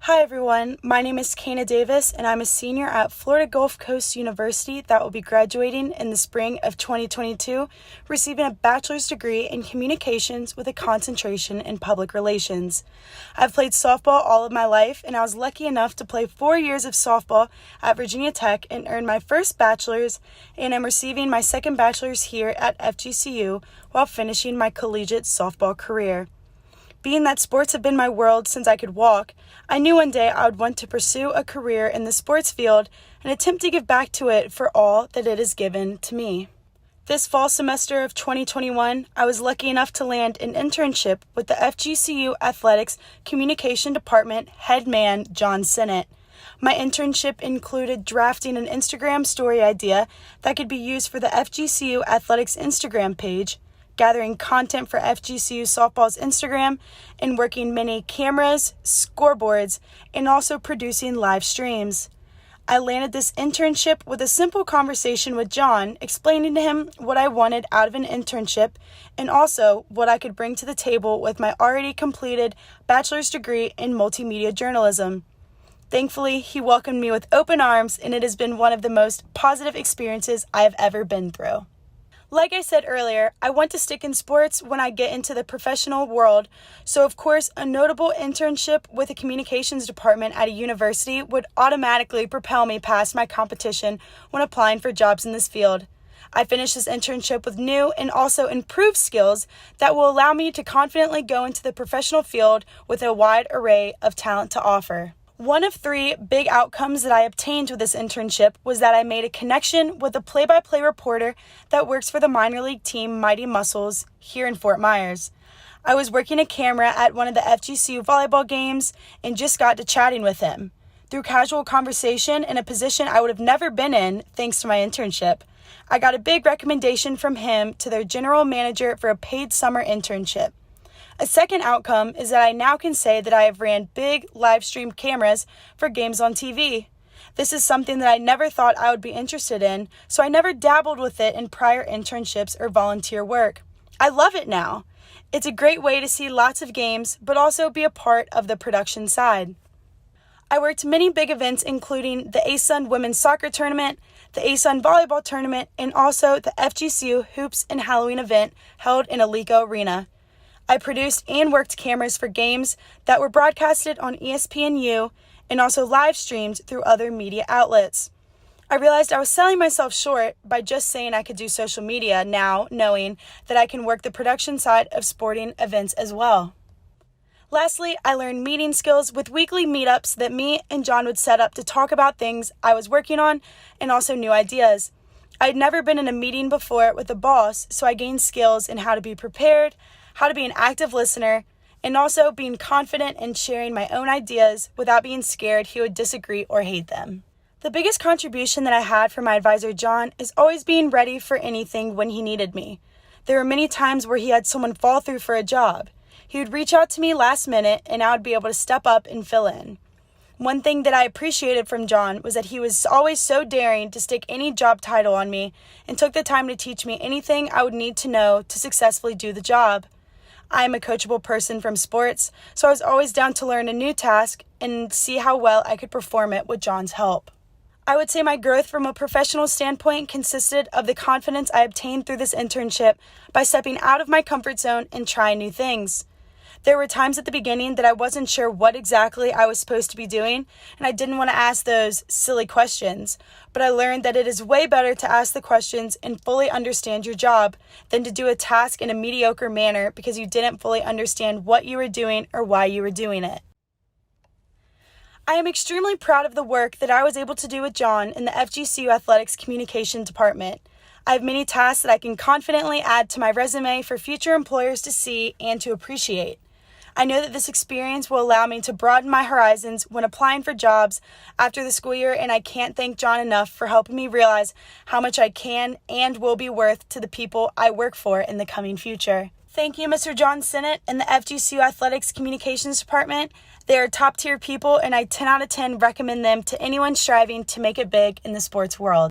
Hi everyone, my name is Cana Davis and I'm a senior at Florida Gulf Coast University that will be graduating in the spring of 2022, receiving a bachelor's degree in communications with a concentration in public relations. I've played softball all of my life and I was lucky enough to play 4 years of softball at Virginia Tech and earn my first bachelor's, and I'm receiving my second bachelor's here at FGCU while finishing my collegiate softball career. Being that sports have been my world since I could walk, I knew one day I would want to pursue a career in the sports field and attempt to give back to it for all that it has given to me. This fall semester of 2021, I was lucky enough to land an internship with the FGCU Athletics Communication Department head man, John Sinnott. My internship included drafting an Instagram story idea that could be used for the FGCU Athletics Instagram page, gathering content for FGCU Softball's Instagram, and working many cameras, scoreboards, and also producing live streams. I landed this internship with a simple conversation with John, explaining to him what I wanted out of an internship and also what I could bring to the table with my already completed bachelor's degree in multimedia journalism. Thankfully, he welcomed me with open arms, and it has been one of the most positive experiences I have ever been through. Like I said earlier, I want to stick in sports when I get into the professional world, so of course a notable internship with a communications department at a university would automatically propel me past my competition when applying for jobs in this field. I finished this internship with new and also improved skills that will allow me to confidently go into the professional field with a wide array of talent to offer. One of 3 big outcomes that I obtained with this internship was that I made a connection with a play-by-play reporter that works for the minor league team Mighty Muscles here in Fort Myers. I was working a camera at one of the FGCU volleyball games and just got to chatting with him. Through casual conversation in a position I would have never been in thanks to my internship, I got a big recommendation from him to their general manager for a paid summer internship. A second outcome is that I now can say that I have ran big live stream cameras for games on TV. This is something that I never thought I would be interested in, so I never dabbled with it in prior internships or volunteer work. I love it now. It's a great way to see lots of games, but also be a part of the production side. I worked many big events including the ASUN Women's Soccer Tournament, the ASUN Volleyball Tournament, and also the FGCU Hoops and Halloween event held in Alico Arena. I produced and worked cameras for games that were broadcasted on ESPNU and also live streamed through other media outlets. I realized I was selling myself short by just saying I could do social media, now knowing that I can work the production side of sporting events as well. Lastly, I learned meeting skills with weekly meetups that me and John would set up to talk about things I was working on and also new ideas. I had never been in a meeting before with a boss, so I gained skills in how to be prepared, how to be an active listener, and also being confident in sharing my own ideas without being scared he would disagree or hate them. The biggest contribution that I had from my advisor John is always being ready for anything when he needed me. There were many times where he had someone fall through for a job. He would reach out to me last minute and I would be able to step up and fill in. One thing that I appreciated from John was that he was always so daring to stick any job title on me and took the time to teach me anything I would need to know to successfully do the job. I am a coachable person from sports, so I was always down to learn a new task and see how well I could perform it with John's help. I would say my growth from a professional standpoint consisted of the confidence I obtained through this internship by stepping out of my comfort zone and trying new things. There were times at the beginning that I wasn't sure what exactly I was supposed to be doing, and I didn't want to ask those silly questions, but I learned that it is way better to ask the questions and fully understand your job than to do a task in a mediocre manner because you didn't fully understand what you were doing or why you were doing it. I am extremely proud of the work that I was able to do with John in the FGCU Athletics Communication Department. I have many tasks that I can confidently add to my resume for future employers to see and to appreciate. I know that this experience will allow me to broaden my horizons when applying for jobs after the school year, and I can't thank John enough for helping me realize how much I can and will be worth to the people I work for in the coming future. Thank you, Mr. John Sinnott and the FGCU Athletics Communications Department. They are top-tier people, and I 10 out of 10 recommend them to anyone striving to make it big in the sports world.